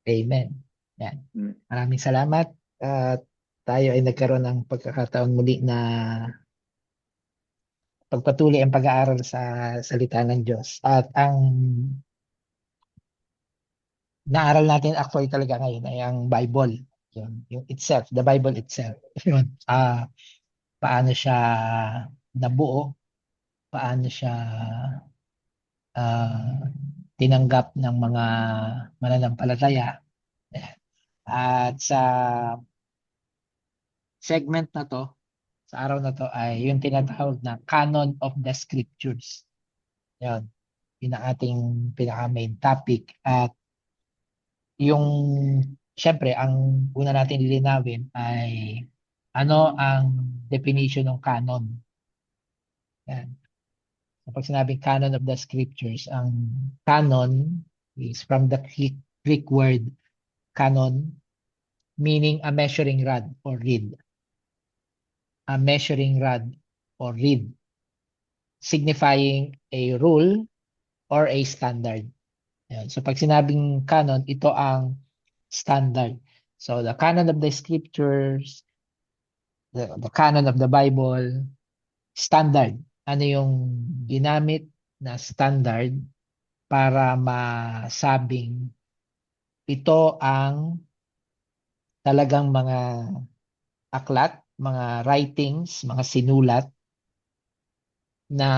Amen. Yan. Mm. Maraming salamat. At tayo ay nagkaroon ng pagkakataon muli na pagpatuloy ang pag-aaral sa salita ng Diyos. At ang naaral natin actually talaga ngayon ay ang Bible. Yung itself, the Bible itself. Yun. Paano siya nabuo, paano siya ah, tinanggap ng mga mananampalataya. At sa segment na to, sa araw na to ay yung tinatawag na Canon of the Scriptures. Yun. Yun ang ating pinaka-main topic. At yung, syempre, ang una natin lilinawin ay ano ang definition ng canon. Yan. Kapag sinabing canon of the scriptures, ang canon is from the Greek word canon, meaning a measuring rod or reed. A measuring rod or reed, signifying a rule or a standard. Yan. So pag sinabing canon, ito ang standard. So the canon of the scriptures, the canon of the Bible, standard. Ano yung ginamit na standard para masabing ito ang talagang mga aklat, mga writings, mga sinulat na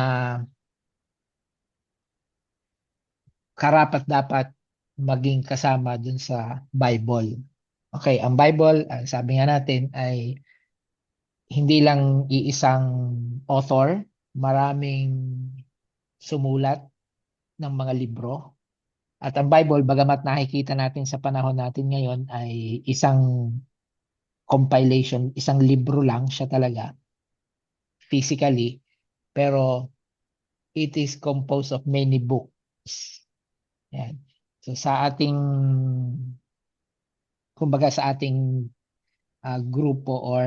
karapat dapat maging kasama dun sa Bible. Okay, ang Bible, sabi nga natin ay hindi lang iisang author, maraming sumulat ng mga libro. At ang Bible, bagamat nakikita natin sa panahon natin ngayon ay isang compilation, isang libro lang siya talaga, physically, pero it is composed of many books. Yan. So sa ating, kumbaga sa ating grupo or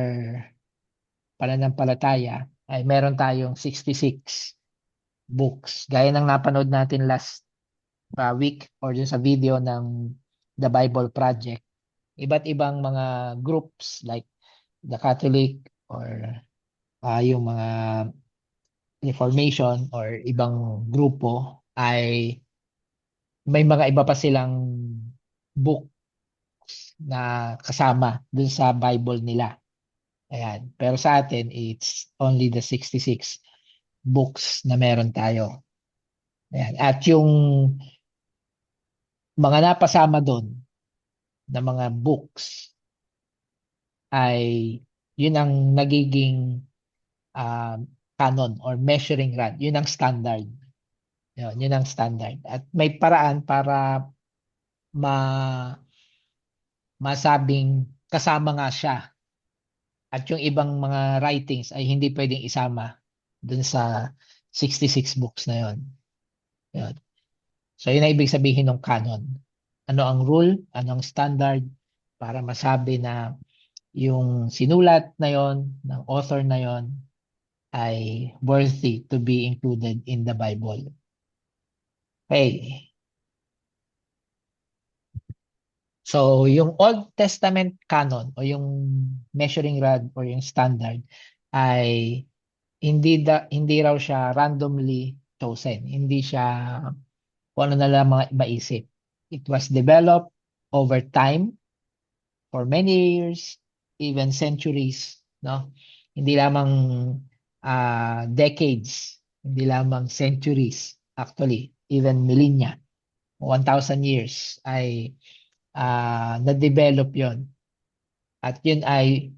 pananampalataya, ay meron tayong 66 books. Gaya ng napanood natin last week or dun sa video ng The Bible Project. Iba't ibang mga groups like the Catholic or yung mga Reformation or ibang grupo ay may mga iba pa silang book na kasama dun sa Bible nila. Ayan. Pero sa atin, it's only the 66 books na meron tayo. Ayan. At yung mga napasama doon na mga books ay yun ang nagiging uh, canon or measuring rod. Yun ang standard. Yun ang standard. At may paraan para ma masabing kasama nga siya. At yung ibang mga writings ay hindi pwedeng isama dun sa 66 books na yun. Yun. So yun ang ibig sabihin ng canon. Ano ang rule, ano ang standard para masabi na yung sinulat na yon ng author na yon ay worthy to be included in the Bible. Okay. So, yung Old Testament canon o yung measuring rod or yung standard ay hindi raw siya randomly chosen. Hindi siya kung ano na lang mga maisip. It was developed over time for many years, even centuries, no? Hindi lamang decades, hindi lamang centuries, actually, even millennia, 1,000 years ay na-develop yon. At yun ay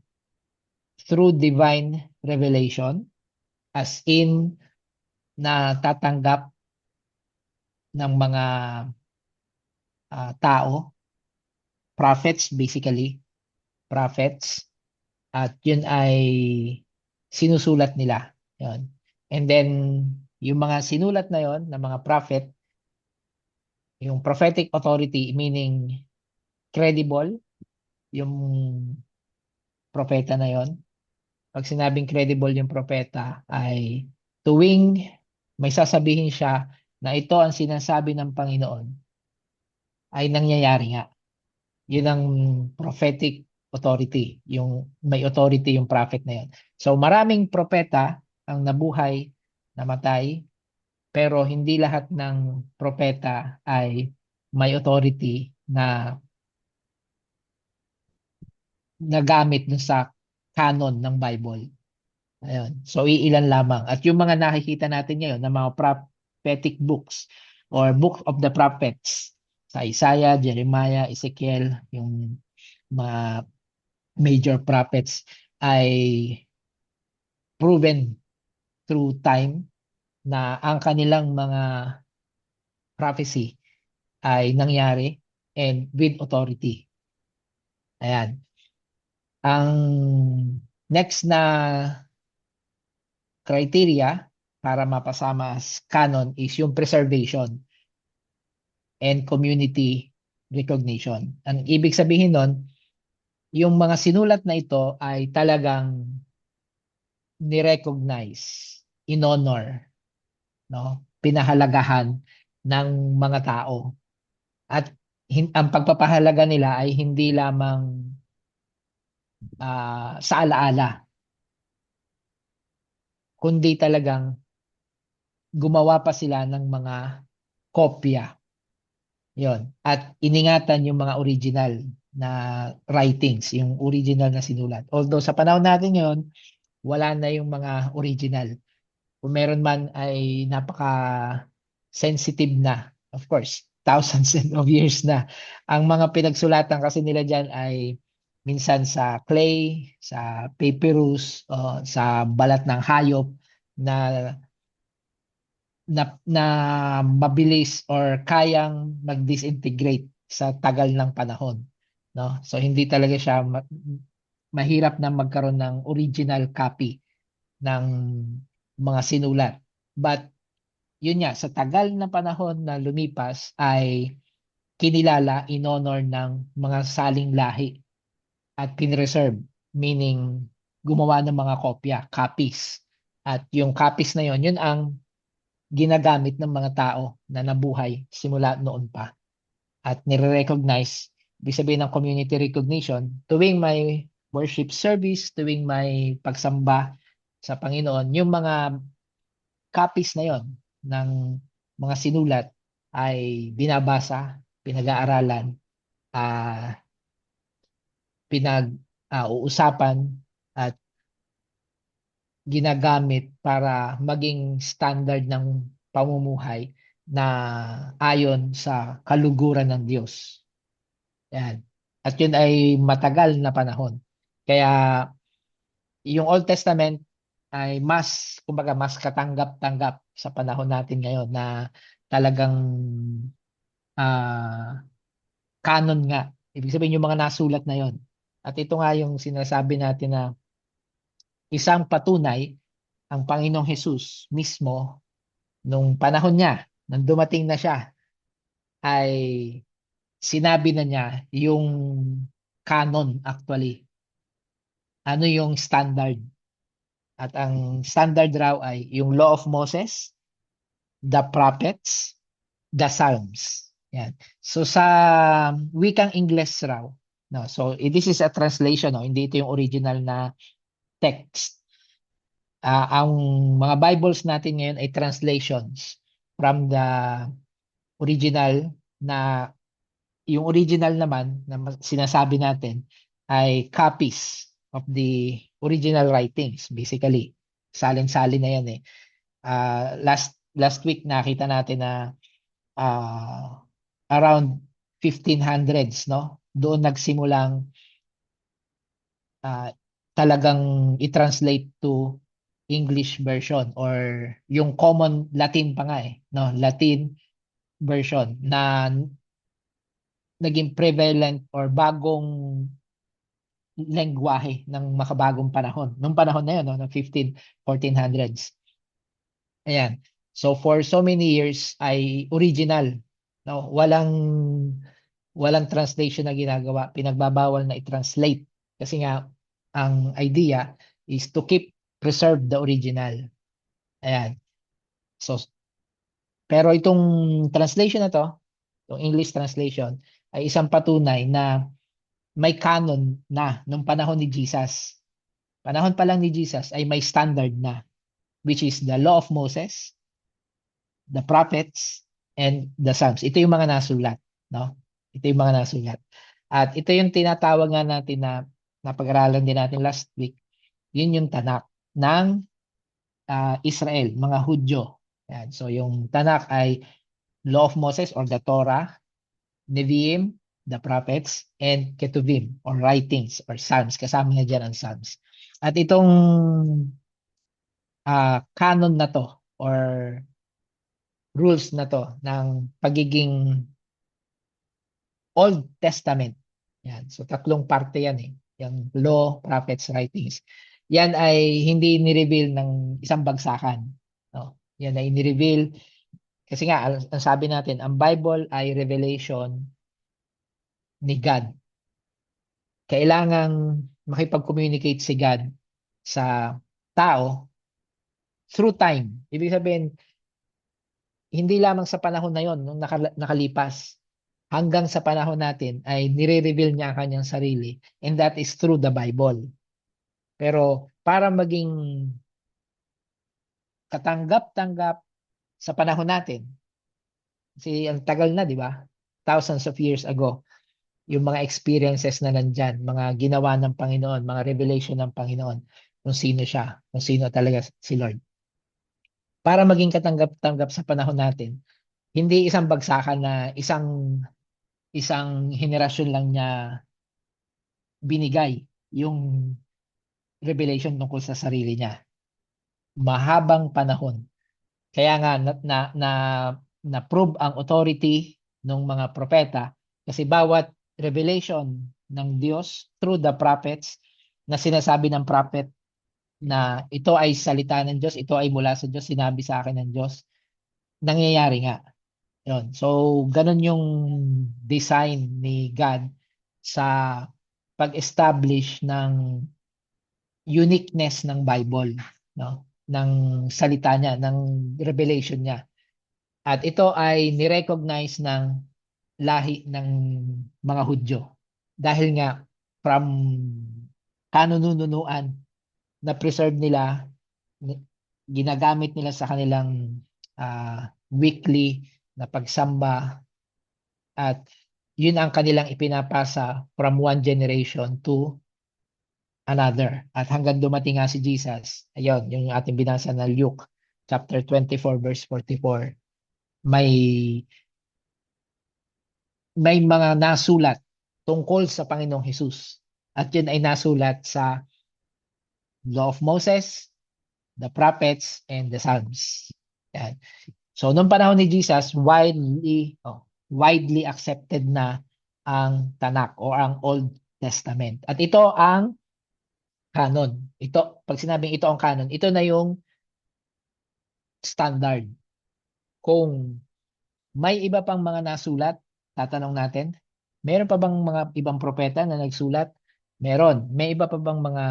through divine revelation, as in na tatanggap ng mga tao, prophets basically, prophets, at yun ay sinusulat nila. Yun. And then, yung mga sinulat na yon ng mga prophet, yung prophetic authority, meaning credible, yung propeta na yon. Pag sinabing credible yung propeta, ay tuwing may sasabihin siya na ito ang sinasabi ng Panginoon, ay nangyayari nga. Yun ang prophetic authority, yung may authority yung prophet na yun. So maraming propeta ang nabuhay, namatay, pero hindi lahat ng propeta ay may authority na nagamit dun sa canon ng Bible. Ayun. So iilan lamang. At yung mga nakikita natin ngayon na mga prophetic books or book of the prophets sa Isaiah, Jeremiah, Ezekiel, yung mga major prophets ay proven through time na ang kanilang mga prophecy ay nangyari and with authority. Ayan. Ang next na criteria para mapasama as canon is yung preservation and community recognition. Ang ibig sabihin nun, yung mga sinulat na ito ay talagang ni-recognize, in-honor, no? Pinahalagahan ng mga tao. At ang pagpapahalaga nila ay hindi lamang sa alaala, kundi talagang gumawa pa sila ng mga kopya. Yon. At iningatan yung mga original na writings, yung original na sinulat. Although sa panahon natin ngayon, wala na yung mga original. Kung meron man ay napaka sensitive na. Of course, thousands of years na. Ang mga pinagsulatan kasi nila dyan ay minsan sa clay, sa papyrus, sa balat ng hayop na na mabilis or kayang mag-disintegrate sa tagal ng panahon, no? So hindi talaga siya mahirap na magkaroon ng original copy ng mga sinulat. But yun nga, sa tagal na panahon na lumipas ay kinilala, in honor ng mga saling lahi at pinreserve, meaning gumawa ng mga kopya, copies. At yung copies na yun ang ginagamit ng mga tao na nabuhay simula noon pa. At nire-recognize, ibig sabihin ng community recognition, tuwing may worship service, tuwing may pagsamba sa Panginoon, yung mga copies na yon ng mga sinulat ay binabasa, pinag-aaralan, uh, uusapan at ginagamit para maging standard ng pamumuhay na ayon sa kaluguran ng Diyos. Yan. At yun ay matagal na panahon. Kaya yung Old Testament ay mas, kumbaga, mas katanggap-tanggap sa panahon natin ngayon na talagang canon nga. Ibig sabihin yung mga nasulat na yon. At ito nga yung sinasabi natin na isang patunay ang Panginoong Hesus mismo nung panahon niya, nang dumating na siya, ay sinabi na niya yung canon actually. Ano yung standard? At ang standard raw ay yung Law of Moses, the Prophets, the Psalms. Yan. So sa wikang Ingles raw, no. So this is a translation, no, hindi ito yung original na text. Ang mga Bibles natin ngayon ay translations from the original na yung original naman na sinasabi natin ay copies of the original writings basically. Salin-salin na yan eh. Last week nakita natin na around 1500s, no? Doon nagsimulang talagang i-translate to English version or yung common Latin pa nga eh, no? Latin version na naging prevalent or bagong lengguwahe ng makabagong panahon. Nung panahon na yun, no, ng 1400s. Ayan. So for so many years ay original, no? Walang translation na ginagawa. Pinagbabawal na i-translate kasi nga ang idea is to preserve the original. Ayan. So pero itong translation na to, yung English translation, ay isang patunay na may canon na nung panahon ni Jesus. Panahon pa lang ni Jesus ay may standard na, which is the law of Moses, the prophets, and the Psalms. Ito yung mga nasulat, no? Ito yung mga nasulat. At ito yung tinatawag nga natin na napag-aralan din natin last week. Yun yung Tanakh ng Israel, mga Hudyo. Yan. So yung Tanakh ay Law of Moses or the Torah, Nevi'im, the prophets, and Ketuvim or writings or Psalms. Kasama na dyan ang Psalms. At itong canon na to or rules na to ng pagiging Old Testament. Yan. So tatlong parte yan eh. Yung law, prophets, writings. Yan ay hindi ni-reveal ng isang bagsakan. No? Yan ay ni-reveal kasi nga ang sabi natin, ang Bible ay revelation ni God. Kailangang makipag-communicate si God sa tao through time. Ibig sabihin, hindi lamang sa panahon na yon nung nakalipas, hanggang sa panahon natin ay nire-reveal niya ang kanyang sarili, and that is through the Bible. Pero para maging katanggap-tanggap sa panahon natin, kasi ang tagal na, di ba? Thousands of years ago, yung mga experiences na nandyan, mga ginawa ng Panginoon, mga revelation ng Panginoon, kung sino siya, kung sino talaga si Lord. Para maging katanggap-tanggap sa panahon natin, hindi isang bagsakan na isang henerasyon lang niya binigay yung revelation tungkol sa sarili niya. Mahabang panahon. Kaya nga na-prove ang authority ng mga propeta kasi bawat revelation ng Diyos through the prophets na sinasabi ng prophet na ito ay salita ng Diyos, ito ay mula sa Diyos, sinabi sa akin ng Diyos, nangyayari nga. Yun. So, ganun yung design ni God sa pag-establish ng uniqueness ng Bible, no? Ng salita niya, ng revelation niya. At ito ay ni-recognize ng lahi ng mga Hudyo. Dahil nga from kanununuan na preserve nila, ginagamit nila sa kanilang weekly na pagsamba at yun ang kanilang ipinapasa from one generation to another. At hanggang dumating nga si Jesus, ayun, yung ating binasa na Luke chapter 24 verse 44, may mga nasulat tungkol sa Panginoong Hesus. At yun ay nasulat sa Law of Moses, the prophets, and the Psalms. Yan. So, noong panahon ni Jesus, widely accepted na ang Tanakh o ang Old Testament. At ito ang canon. Ito, pag sinabing ito ang canon, ito na yung standard. Kung may iba pang mga nasulat, tatanong natin, meron pa bang mga ibang propeta na nagsulat? Meron. May iba pa bang mga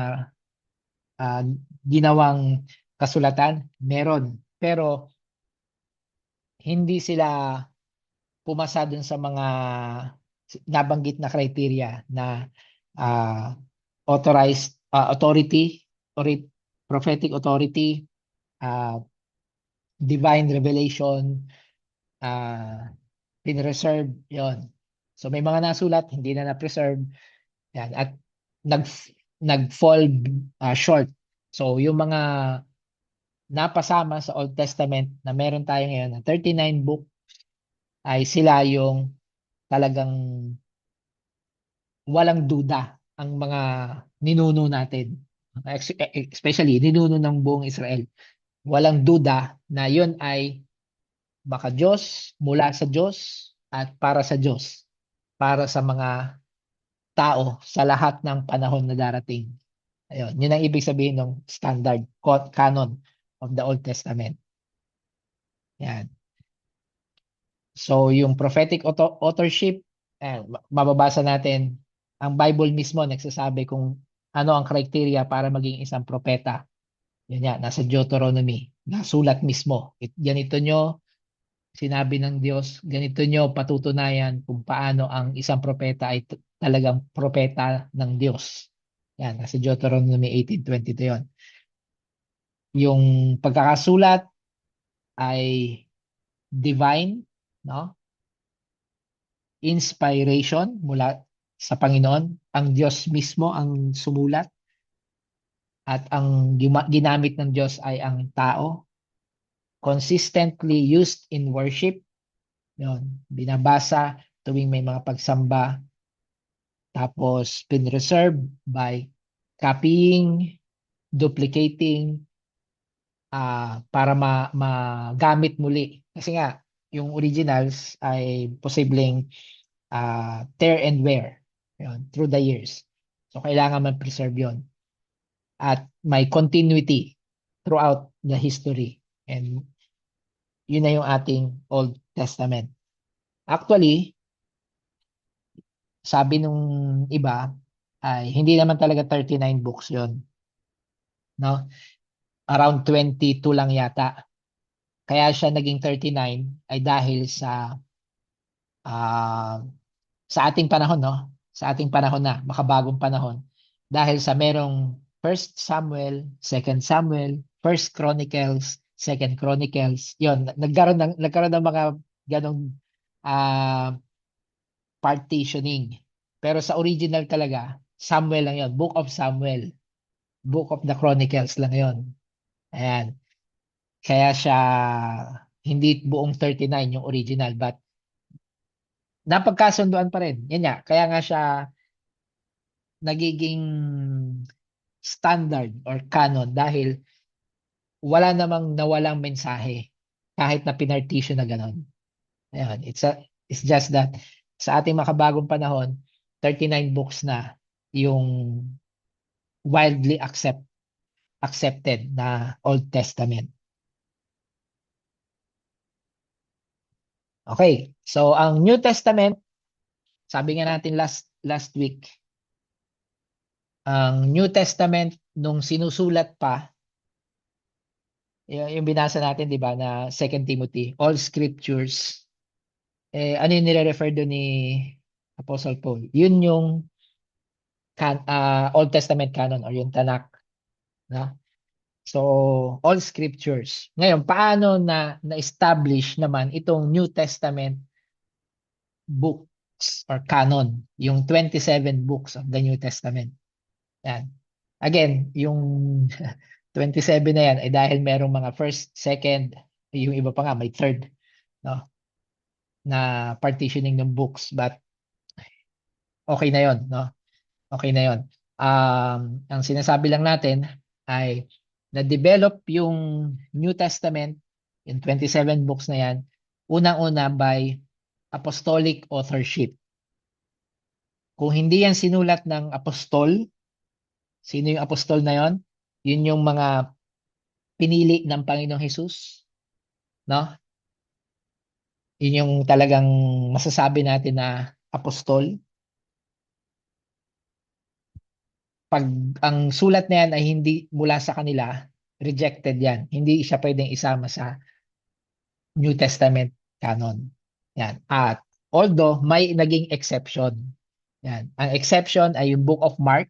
ginawang kasulatan? Meron. Pero hindi sila pumasa dun sa mga nabanggit na criteria na authorized authority, prophetic authority, divine revelation, pinreserve, yon. So may mga nasulat, hindi na na-preserve, yan, at nag-fall short. So yung mga napasama sa Old Testament na meron tayo ngayon na 39 book ay sila yung talagang walang duda ang mga ninuno natin. Especially ninuno ng buong Israel. Walang duda na yun ay baka Diyos, mula sa Diyos, at para sa Diyos. Para sa mga tao sa lahat ng panahon na darating. Ayun, yun ang ibig sabihin ng standard canon of the Old Testament. Yan. So, yung prophetic authorship, mababasa natin, ang Bible mismo nagsasabi kung ano ang criteria para maging isang propeta. Yan yan, nasa Deuteronomy. Nasulat mismo. Ganito nyo, sinabi ng Diyos, ganito nyo patutunayan kung paano ang isang propeta ay talagang propeta ng Diyos. Yan, nasa Deuteronomy 18:22 yon. Yung pagkakasulat ay divine, no? Inspiration mula sa Panginoon. Ang Diyos mismo ang sumulat at ang ginamit ng Diyos ay ang tao. Consistently used in worship. Yun, binabasa tuwing may mga pagsamba. Tapos, pinreserve by copying, duplicating, para magamit muli. Kasi nga, yung originals ay posibleng tear and wear yun, through the years. So, kailangan man-preserve yun. At may continuity throughout the history. And yun na yung ating Old Testament. Actually, sabi nung iba, ay hindi naman talaga 39 books yun. No? Around 22 lang yata. Kaya siya naging 39 ay dahil ah, sa ating panahon, no? Sa ating panahon na, makabagong panahon. Dahil sa merong First Samuel, Second Samuel, First Chronicles, Second Chronicles. Yon, nagkaroon ng mga ganong ah, partitioning. Pero sa original talaga, Samuel lang yon, Book of Samuel, Book of the Chronicles lang yon. Ayan. Kaya siya hindi buong 39 yung original, but napagkasunduan pa rin. Yan nga, kaya nga siya nagiging standard or canon dahil wala namang nawalang mensahe kahit na pinartition na gano'n. Ayan, it's just that sa ating makabagong panahon, 39 books na yung widely accepted na Old Testament. Okay, so ang New Testament, sabi nga natin last week, ang New Testament nung sinusulat pa, yung binasa natin, 'di ba, na 2 Timothy, all scriptures, ano yung nire-refer doon ni Apostle Paul? Yun yung Old Testament canon or yung Tanakh, no? So, all scriptures. Ngayon, paano na-establish naman itong New Testament books or canon, yung 27 books of the New Testament? Yan. Again, yung 27 na yan ay dahil merong mga first, second, yung iba pa nga may third, no? Na partitioning ng books, but okay na yon, no? Okay na yon. Ang sinasabi lang natin ay na-develop yung New Testament, yung 27 books na yan, unang-una by apostolic authorship. Kung hindi yan sinulat ng apostol, sino yung apostol na yon? Yun yung mga pinili ng Panginoong Hesus, no? Yun yung talagang masasabi natin na apostol. Pag ang sulat na yan ay hindi mula sa kanila, rejected yan. Hindi siya pwedeng isama sa New Testament canon. Yan. At although may naging exception. Yan. Ang exception ay yung Book of Mark,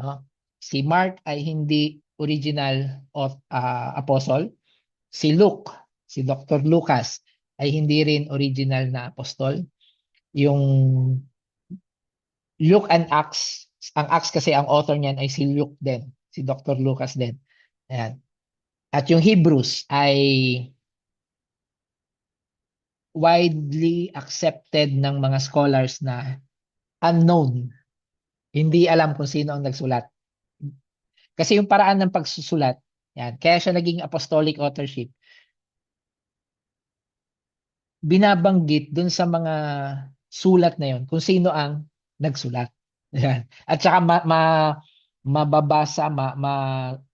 no? Si Mark ay hindi original of apostle. Si Luke, si Dr. Lucas ay hindi rin original na apostol. Yung Luke and Acts, ang Acts kasi ang author niyan ay si Luke din, si Dr. Lucas din. Ayan. At yung Hebrews ay widely accepted ng mga scholars na unknown. Hindi alam kung sino ang nagsulat. Kasi yung paraan ng pagsusulat, yan, kaya siya naging apostolic authorship, binabanggit dun sa mga sulat na yon kung sino ang nagsulat. Yan. At saka mababasa,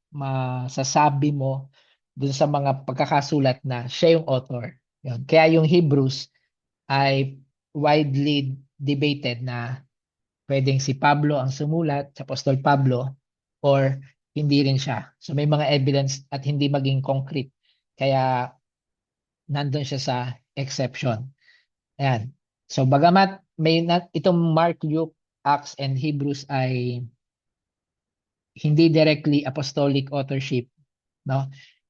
masasabi mo dun sa mga pagkakasulat na siya yung author. Yan. Kaya yung Hebrews ay widely debated na pwedeng si Pablo ang sumulat, si Apostol Pablo, or hindi rin siya. So may mga evidence at hindi maging concrete. Kaya nandun siya sa exception. Ayan. So bagamat itong Mark, Luke, Acts, and Hebrews ay hindi directly apostolic authorship, no?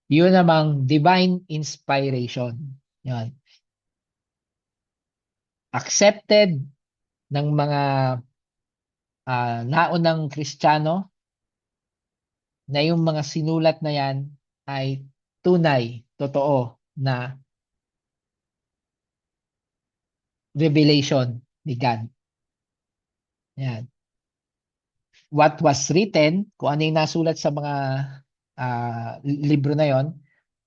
Yun namang divine inspiration. Yan. Accepted ng mga naunang Kristiyano na yung mga sinulat na yan ay tunay, totoo na revelation ni God. Yan. What was written, kung ano yung nasulat sa mga libro na yon,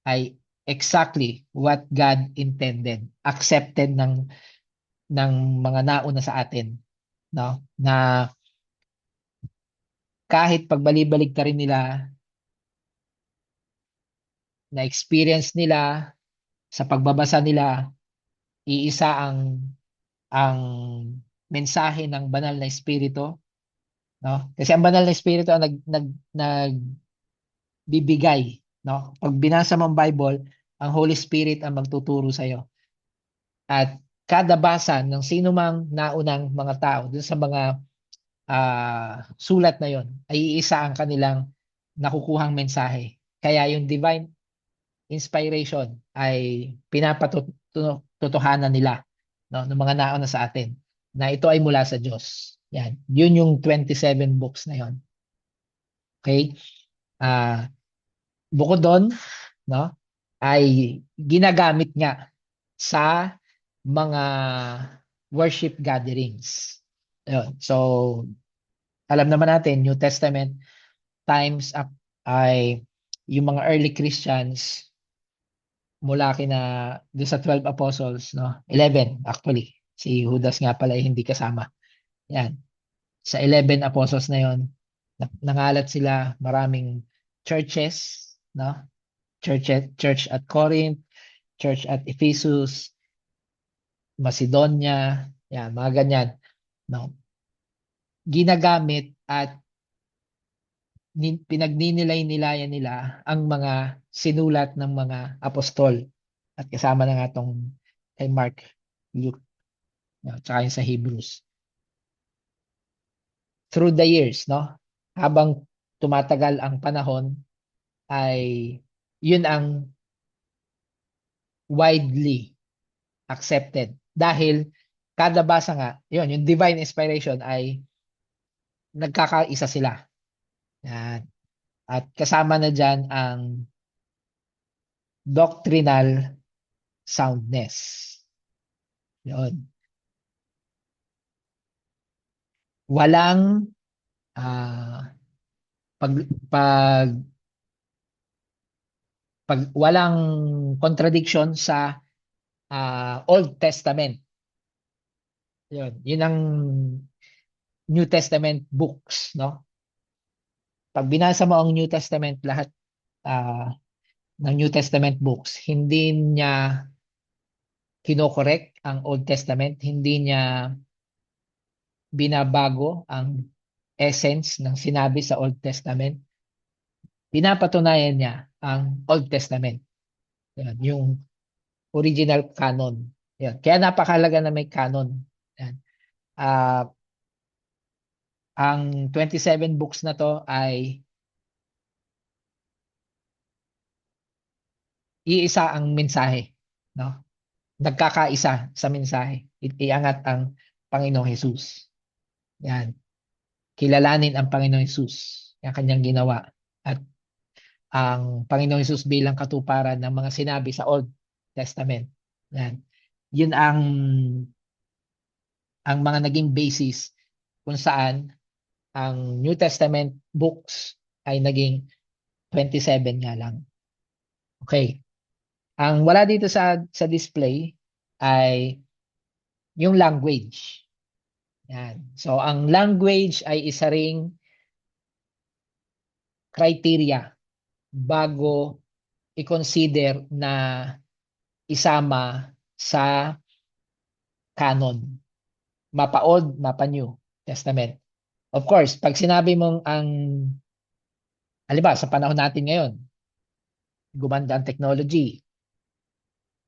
ay exactly what God intended, accepted ng mga nauna sa atin, no? Na kahit pagbalik-balik ta rin nila, na experience nila sa pagbabasa nila, iisa ang mensahe ng banal na espiritu, no? Kasi ang banal na espiritu ang nagbibigay, no? Pag binasa mo ang Bible, ang Holy Spirit ang magtuturo sa iyo. At kada basa ng sino mang naunang mga tao dun sa mga sulat na yon ay iisa ang kanilang nakukuhang mensahe. Kaya yung divine inspiration ay pinapatotohanan nila, no, ng mga nauna sa atin na ito ay mula sa Diyos. Yan. Yun yung 27 books na yon. Okay? Ah, bukod doon, no, ay ginagamit nga sa mga worship gatherings. Ayun. So, alam naman natin, New Testament times up ay yung mga early Christians mula kina doon sa 12 apostles, no? 11 actually. Si Judas nga pala ay hindi kasama. Yan. Sa 11 apostles na yon, nangalat sila maraming churches, no? Church at Corinth, church at Ephesus, Macedonia, yan, mga ganyan, no? Ginagamit at pinagninilay-nilayan nila ang mga sinulat ng mga apostol. At kasama na nga itong kay Mark, Luke, no, tsaka yung sa Hebrews. Through the years, no? Habang tumatagal ang panahon, ay yun ang widely accepted. Dahil kada basa nga, yun, yung divine inspiration ay nagkakaisa sila. Yan. At kasama na dyan ang doctrinal soundness. Yun. Walang ah, pag, pag, walang contradiction sa Old Testament. Yun ang New Testament books, no? Pag binasa mo ang New Testament, lahat ah, ng New Testament books, hindi niya kinokorek ang Old Testament, hindi niya binabago ang essence ng sinabi sa Old Testament. Pinapatunayan niya ang Old Testament. Yan, yung original canon. Yan. Kaya napakahalaga na may canon. Yan. Uh, ang 27 books na to ay iisa ang mensahe, no? Nagkakaisa sa mensahe. Iangat ang Panginoong Hesus. Yan. Kilalanin ang Panginoong Hesus. Yan kanyang ginawa. At ang Panginoong Hesus bilang katuparan ng mga sinabi sa Old Testament. Yan. Yun ang mga naging basis kung saan ang New Testament books ay naging 27 nga lang. Okay. Ang wala dito sa display ay yung language. Yan. So, ang language ay isa ring criteria bago i-consider na isama sa canon. Mapa Old, mapa New Testament. Of course, pag sinabi mong halimbawa, sa panahon natin ngayon, gumanda ang technology.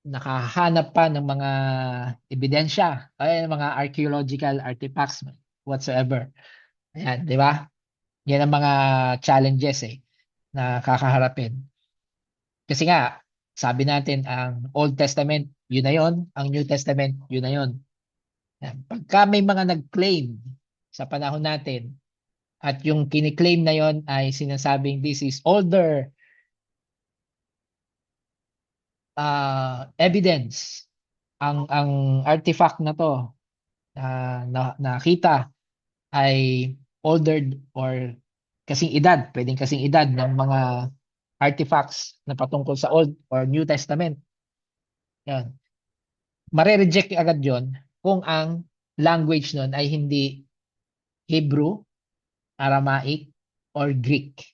nakahanap pa ng mga ebidensya, ay mga archaeological artifacts whatsoever. Ayan, di ba? Yan ang mga challenges na kakaharapin. Kasi nga, sabi natin ang Old Testament, yun na yun. Ang New Testament, yun na yun. Ayan. Pagka may mga nag-claim sa panahon natin at yung kiniklaim na yon ay sinasabing this is older evidence, ang artifact na to na nakita ay older or kasing edad, pwedeng kasing edad ng mga artifacts na patungkol sa Old or New Testament. Yan. Mare-reject agad yon kung ang language nun ay hindi Hebrew, Aramaic, or Greek.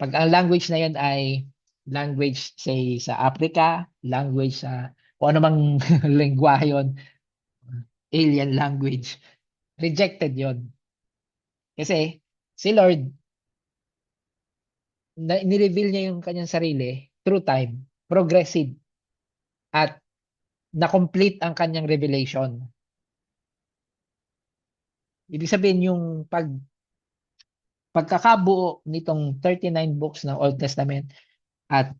Pag ang language na yon ay language say sa Africa, language sa kung ano mang lengguwahe yun, alien language, rejected yon. Kasi si Lord, nireveal niya yung kanyang sarili through time, progressive, at na-complete ang kanyang revelation. Ibig sabihin yung pagkakabuo nitong 39 books ng Old Testament at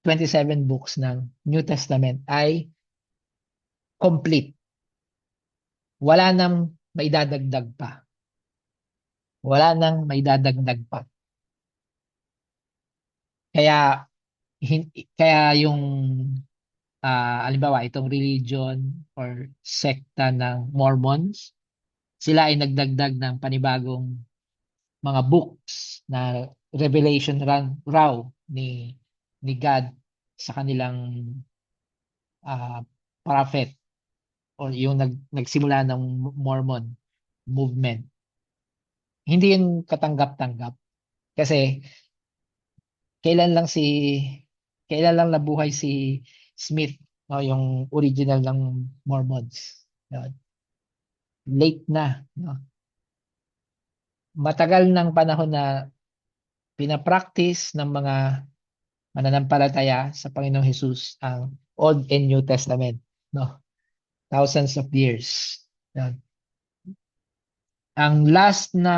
27 books ng New Testament ay complete. Wala nang may dadagdag pa. Wala nang may dadagdag pa. Kaya kaya yung halimbawa itong religion or sekta ng Mormons, sila ay nagdagdag ng panibagong mga books na revelation raw ni God sa kanilang prophet o yung nagsimula ng Mormon movement. Hindi yun katanggap-tanggap kasi kailan lang si kailan lang nabuhay si Smith, no, yung original ng Mormons. Yun. Late na, no. Matagal ng panahon na pinapractice ng mga mananampalataya sa Panginoong Hesus ang Old and New Testament, no. Thousands of years. Yan. Ang last na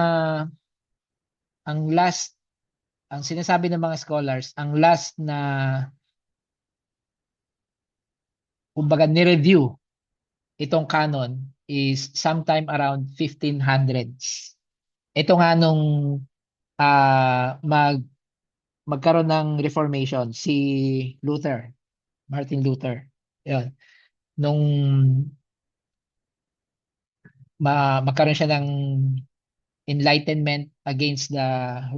ang last ang sinasabi ng mga scholars, ang last na kumbaga ni-review itong canon is sometime around 1500s. Ito nga nung magkaroon ng Reformation si Luther, Martin Luther. 'Yon. Nung magkaroon siya ng enlightenment against the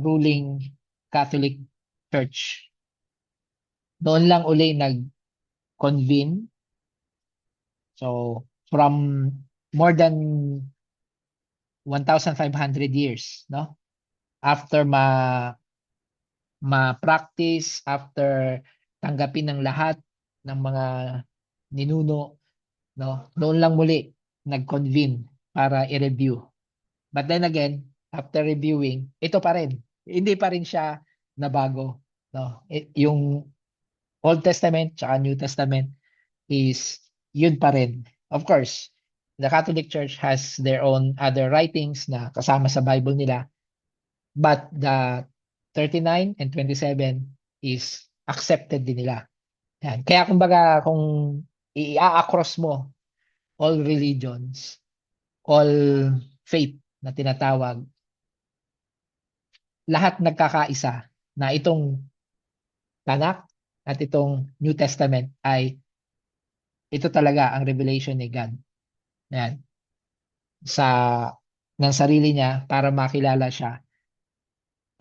ruling Catholic Church. Noon lang uli nag-convene. So, from more than 1,500 years, no? After ma-practice, after tanggapin ng lahat ng mga ninuno, no? Noon lang muli nag-convene para i-review. But then again, after reviewing, ito pa rin. Hindi pa rin siya nabago, no? Yung Old Testament tsaka New Testament is yun pa rin. Of course, the Catholic Church has their own other writings na kasama sa Bible nila, but the 39 and 27 is accepted din nila. Yan. Kaya kumbaga kung i-across mo all religions, all faith na tinatawag, lahat nagkakaisa na itong Tanakh at itong New Testament ay ito talaga ang revelation ni God. Yan. Sa ng sarili niya para makilala siya.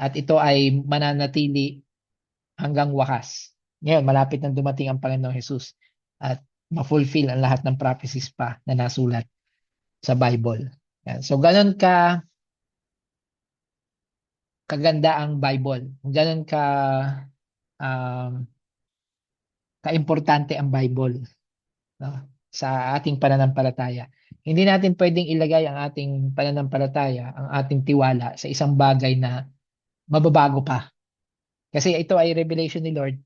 At ito ay mananatili hanggang wakas. Ngayon, malapit nang dumating ang Panginoong Hesus at ma-fulfill ang lahat ng prophecies pa na nasulat sa Bible. Yan. So, ganun kaganda ang Bible. Ganun um, kaimportante ang Bible, no, sa ating pananampalataya. Hindi natin pwedeng ilagay ang ating pananampalataya, ang ating tiwala sa isang bagay na mababago pa. Kasi ito ay revelation ni Lord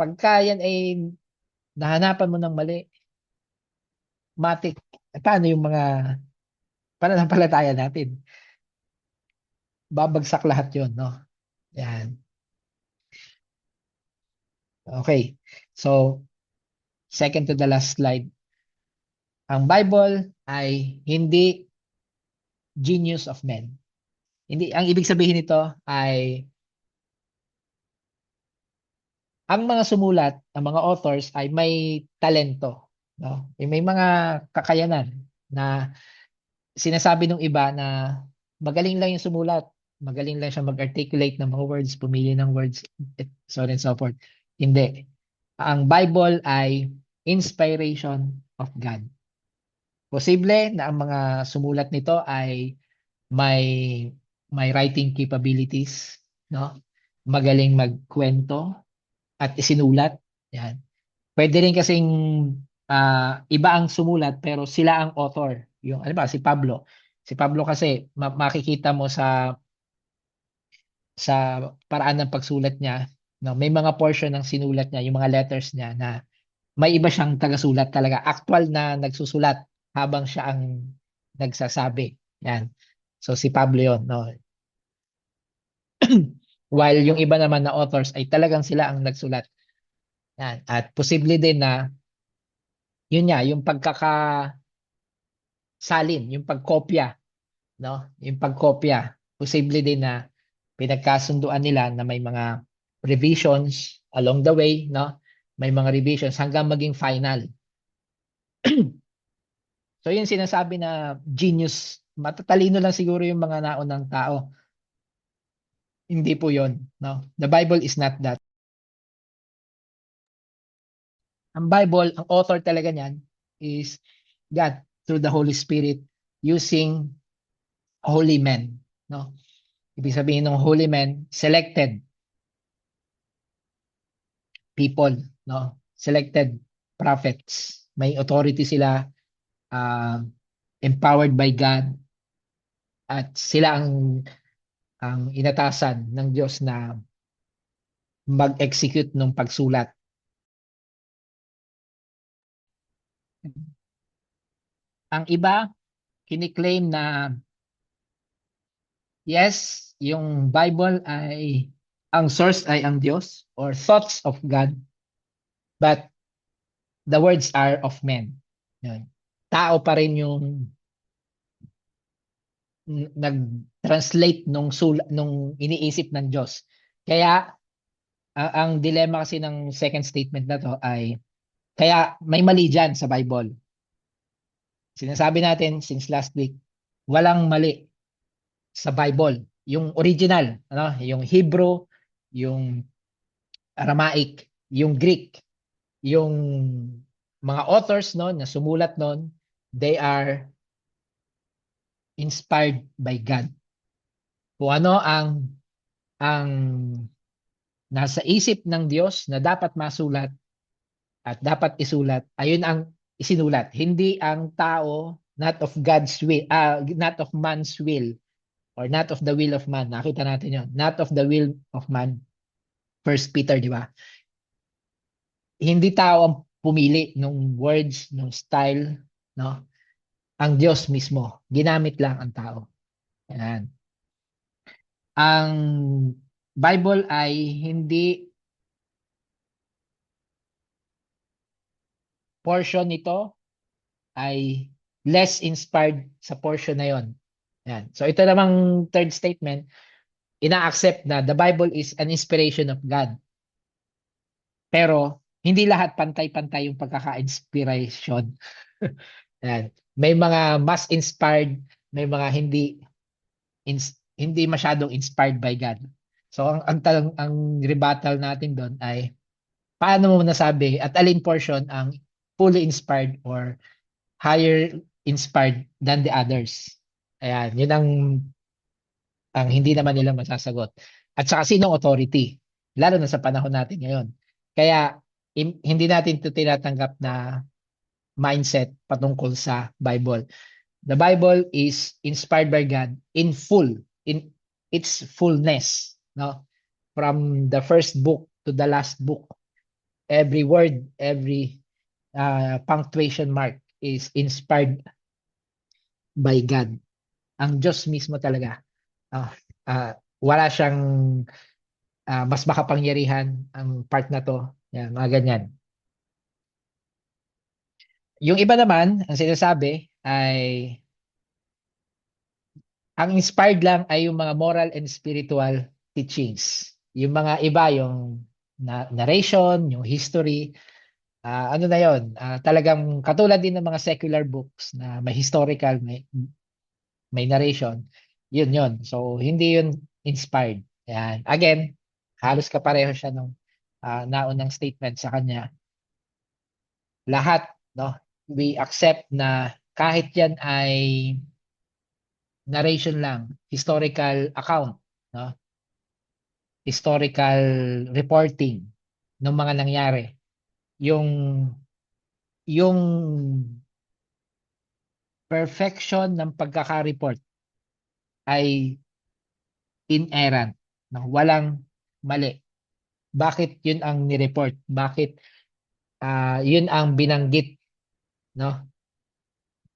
Pagka yan ay nahanapan mo ng mali, matik, paano yung mga pananampalataya natin? Babagsak lahat yon, no? Yan. Okay. So, second to the last slide. Ang Bible ay hindi genius of men. Hindi, ang ibig sabihin nito ay ang mga sumulat, ang mga authors ay may talento, no? May mga kakayanan na sinasabi ng iba na magaling lang yung sumulat, magaling lang siya mag-articulate ng mga words, pumili ng words, so on and so forth. Hindi. Ang Bible ay inspiration of God. Posible na ang mga sumulat nito ay may writing capabilities, no? Magaling magkwento at isinulat. Yan. Pwede rin kasing iba ang sumulat pero sila ang author. Yung ano ba si Pablo. Si Pablo kasi makikita mo sa paraan ng pagsulat niya, no, may mga portion ng sinulat niya, yung mga letters niya na may iba siyang tagasulat talaga, actual na nagsusulat habang siya ang nagsasabi. Yan. So si Pablo 'yon, no. While yung iba naman na authors ay talagang sila ang nagsulat. Yan. At posible din na yun nga, yung pagkakasalin, yung pagkopya, no? Yung pagkopya, posible din na pinagkasunduan nila na may mga revisions along the way, no? May mga revisions hanggang maging final. So yung sinasabi na genius, matatalino lang siguro yung mga naunang tao. Hindi po yon, no? The Bible is not that. Ang Bible, ang author talaga niyan is God through the Holy Spirit using holy men, no? Ibig sabihin ng holy men, selected people, no? Selected prophets. May authority sila, uh, empowered by God, at sila ang inatasan ng Diyos na mag-execute ng pagsulat. Ang iba, kiniklaim na yes, yung Bible ay ang source ay ang Diyos or thoughts of God, but the words are of men. Yun. Tao pa rin yung nag-translate nung iniisip ng Diyos. Kaya ang dilemma kasi ng second statement na to ay kaya may mali dyan sa Bible. Sinasabi natin since last week, walang mali sa Bible. Yung original, ano, yung Hebrew, yung Aramaic, yung Greek, yung mga authors no na sumulat noon, they are inspired by God. Kung ano ang nasa isip ng Diyos na dapat masulat at dapat isulat, ayun ang isinulat. Hindi ang tao, not of God's will, not of man's will, or not of the will of man. Nakita natin yon. Not of the will of man. First Peter, di ba? Hindi tao ang pumili ng words, ng style, no? Ang Diyos mismo. Ginamit lang ang tao. Yan. Ang Bible ay hindi portion nito ay less inspired sa portion na yon. Yan. So ito namang third statement, ina-accept na the Bible is an inspiration of God. Pero hindi lahat pantay-pantay yung pagkaka-inspiration. Yan. May mga mas inspired, may mga hindi masyadong inspired by God. So ang rebuttal natin doon ay paano mo nasabi at alin portion ang fully inspired or higher inspired than the others. Ayan, yun ang hindi naman nila masasagot. At saka sinong authority? Lalo na sa panahon natin ngayon. Kaya hindi natin ito tinatanggap na mindset patungkol sa Bible. The Bible is inspired by God in full, in its fullness, no? From the first book to the last book. every word, every punctuation mark is inspired by God. Ang Diyos mismo talaga. Ah, wala siyang mas makapangyarihan ang part na to. Yan, mga ganyan. Yung iba naman, ang sinasabi ay ang inspired lang ay yung mga moral and spiritual teachings. Yung mga iba, yung narration, yung history, ano na yon, talagang katulad din ng mga secular books na may historical, may narration. Yun. So, hindi yun inspired. Yan. Again, halos kapareho siya nung naunang statement sa kanya. Lahat, no? We accept na kahit yan ay narration lang, historical account, no? Historical reporting ng mga nangyari. Yung yung perfection ng pagkaka-report ay inerrant, no? Walang mali. Bakit yun ang ni-report? Bakit yun ang binanggit, no?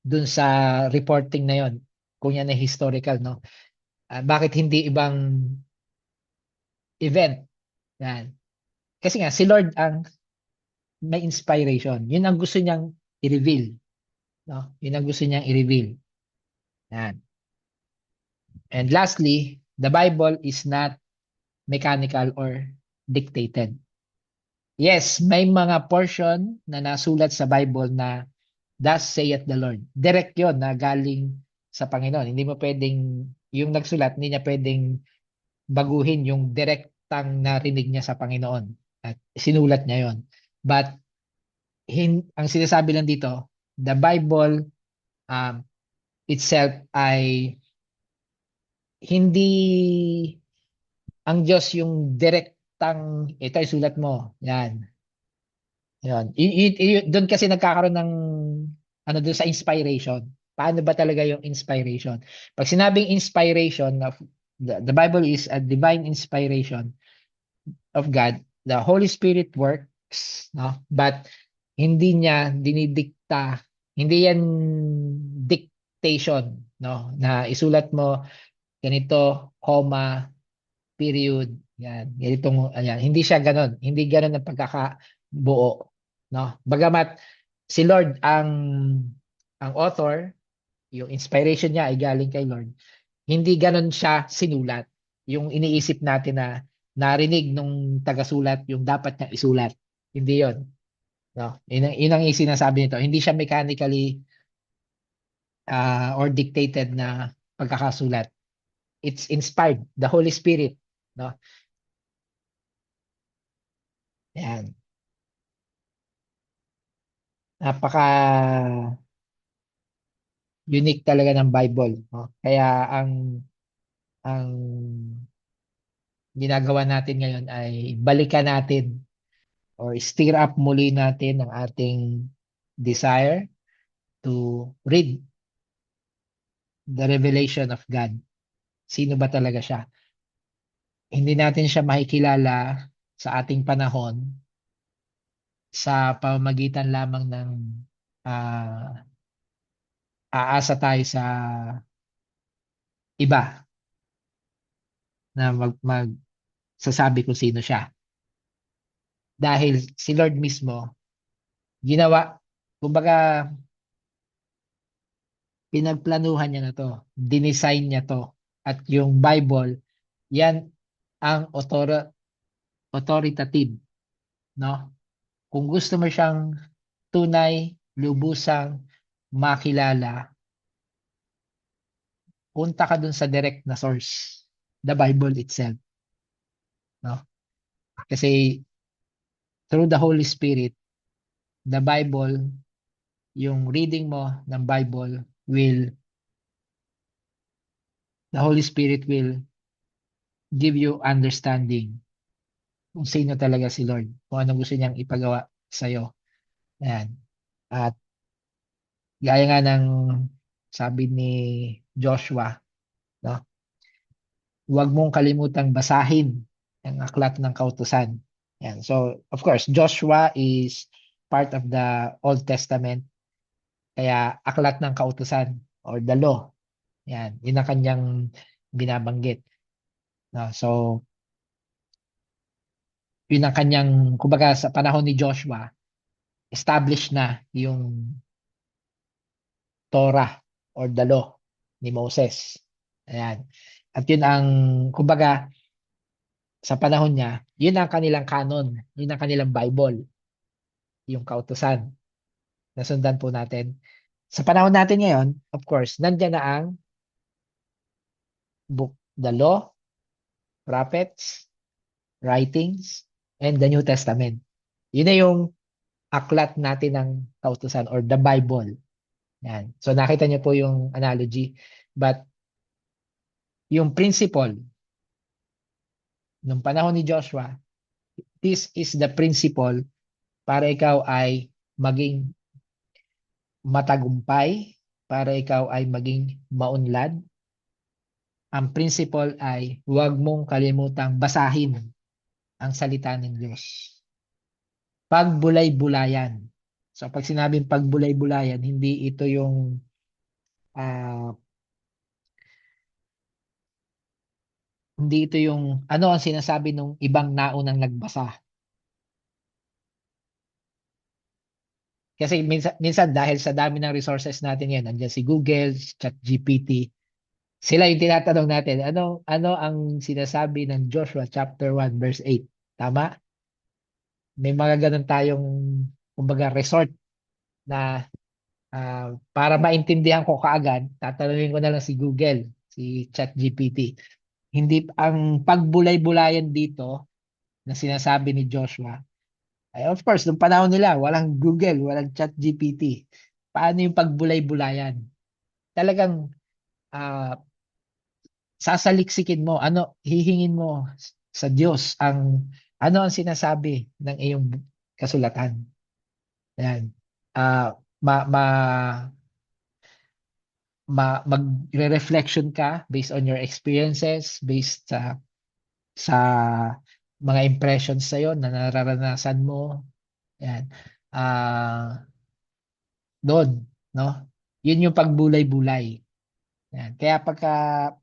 Dun sa reporting na yon, kung yan ay historical, no? Bakit hindi ibang event? Yan. Kasi nga, si Lord ang may inspiration. Yun ang gusto niyang i-reveal. No? Yun ang gusto niyang i-reveal. Yan. And lastly, the Bible is not mechanical or dictated. Yes, may mga portion na nasulat sa Bible na thus saith the Lord. Direct yun na galing sa Panginoon. Hindi mo pwedeng, yung nagsulat, hindi niya pwedeng baguhin yung direktang narinig niya sa Panginoon. At sinulat niya yon. But ang sinasabi lang dito, the Bible um, itself ay hindi ang Diyos yung direktang ito ay sulat mo. Yan. Yan. Doon kasi nagkakaroon ng ano doon sa inspiration. Paano ba talaga yung inspiration? Pag sinabing inspiration of the Bible is a divine inspiration of God. The Holy Spirit works, no? But hindi niya dinidikta, hindi yan dictation, no? Na isulat mo ganito, comma, period, yan, ganitong, ayan. Hindi siya ganon. Hindi ganon ang pagkakabuo, no? Bagamat si Lord ang author, yung inspiration niya ay galing kay Lord. Hindi ganon siya sinulat. Yung iniisip natin na narinig nung tagasulat yung dapat niya isulat. Hindi yon, no? Yun ang sinasabi nito. Hindi siya mechanically or dictated na pagkakasulat. It's inspired, the Holy Spirit, no? Yan. Napaka unique talaga ng Bible, no? Kaya ang ginagawa natin ngayon ay balikan natin or stir up muli natin ang ating desire to read the revelation of God. Sino ba talaga siya? Hindi natin siya makikilala sa ating panahon sa pamamagitan lamang ng aasa tayo sa iba na magsasabi kung sino siya. Dahil si Lord mismo, ginawa, kumbaga, pinagplanuhan niya na to, dinesign niya to, at yung Bible, yan ang authoritative, no? Kung gusto mo siyang tunay, lubusang makilala, punta ka dun sa direct na source, the Bible itself, no? Kasi through the Holy Spirit, the Bible, yung reading mo ng Bible the Holy Spirit will give you understanding kung sino talaga si Lord, kung ano gusto niyang ipagawa sa'yo. Ayan. At gaya nga ng sabi ni Joshua, no? Huwag mong kalimutang basahin ang aklat ng kautusan. Yan. So, of course, Joshua is part of the Old Testament. Kaya aklat ng kautusan or the law. Yan. Yun ang kanyang binabanggit. No? So, yun ang kanyang, kumbaga sa panahon ni Joshua, established na yung Torah or the law ni Moses. Ayan. At yun ang, kumbaga, sa panahon niya, yun ang kanilang canon, yun ang kanilang Bible, yung kautusan na sundan po natin. Sa panahon natin ngayon, of course, nandiyan na ang book, the law, prophets, writings, and the New Testament. Yun na yung aklat natin ng kautusan or the Bible. Yan. So nakita niyo po yung analogy. But yung principle nung panahon ni Joshua, this is the principle para ikaw ay maging matagumpay, para ikaw ay maging maunlad. Ang principle ay huwag mong kalimutang basahin ang salita ng Diyos. Pagbulay-bulayan. So pag sinabing pagbulay-bulayan, hindi ito yung ah, hindi ito yung ano ang sinasabi ng ibang naunang nagbasa. Kasi minsan dahil sa dami ng resources natin ngayon, nandiyan si Google, ChatGPT, sila yung tinatanong natin, ano ang sinasabi ng Joshua chapter 1 verse 8? Tama? May mga ganun tayong kumbaga resort na para maintindihan ko kaagad, tatanungin ko na lang si Google, si ChatGPT. Hindi ang pagbulay-bulayan dito na sinasabi ni Joshua. Ay, of course, nung panahon nila, walang Google, walang ChatGPT. Paano yung pagbulay-bulayan? Talagang ah, sasaliksikin mo, hihingin mo sa Diyos ano ang sinasabi ng iyong kasulatan. Yan. Ah, ma, ma, magre-reflection ka based on your experiences, based sa mga impressions sa'yo na nararanasan mo. Yan. Ah, doon, no? Yun yung pagbulay-bulay. Yan. Kaya pagka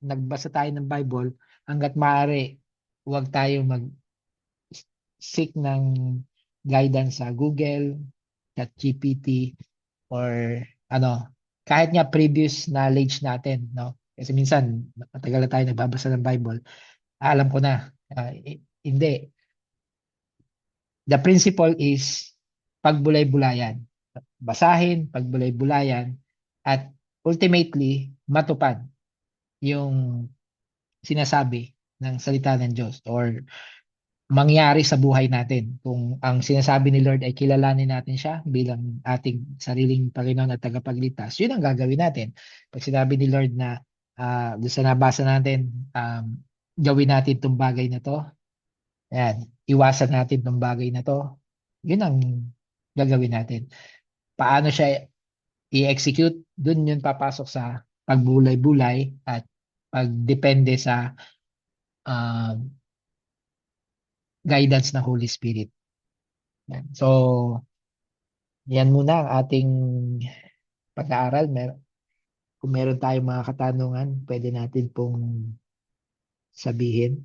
nagbasa tayo ng Bible, hangga't maaari, huwag tayo mag-seek ng guidance sa Google, ChatGPT, or kahit nga previous knowledge natin, no? Kasi minsan, matagal na tayo nagbabasa ng Bible, alam ko na, hindi. The principle is pagbulay-bulayan. Basahin, pagbulay-bulayan, at ultimately, matupad yung sinasabi ng salita ng Diyos or mangyari sa buhay natin. Kung ang sinasabi ni Lord ay kilalanin natin siya bilang ating sariling Panginoon at tagapagligtas, yun ang gagawin natin. Pag sinabi ni Lord na doon sa nabasa natin, gawin natin itong bagay na to, ayan, iwasan natin itong bagay na to, yun ang gagawin natin. Paano siya i-execute? Doon yun papasok sa pagbulay-bulay at pagdepende sa uh, guidance ng Holy Spirit. Yan. So, yan muna ang ating pag-aaral. Kung meron tayong mga katanungan, pwede natin pong sabihin.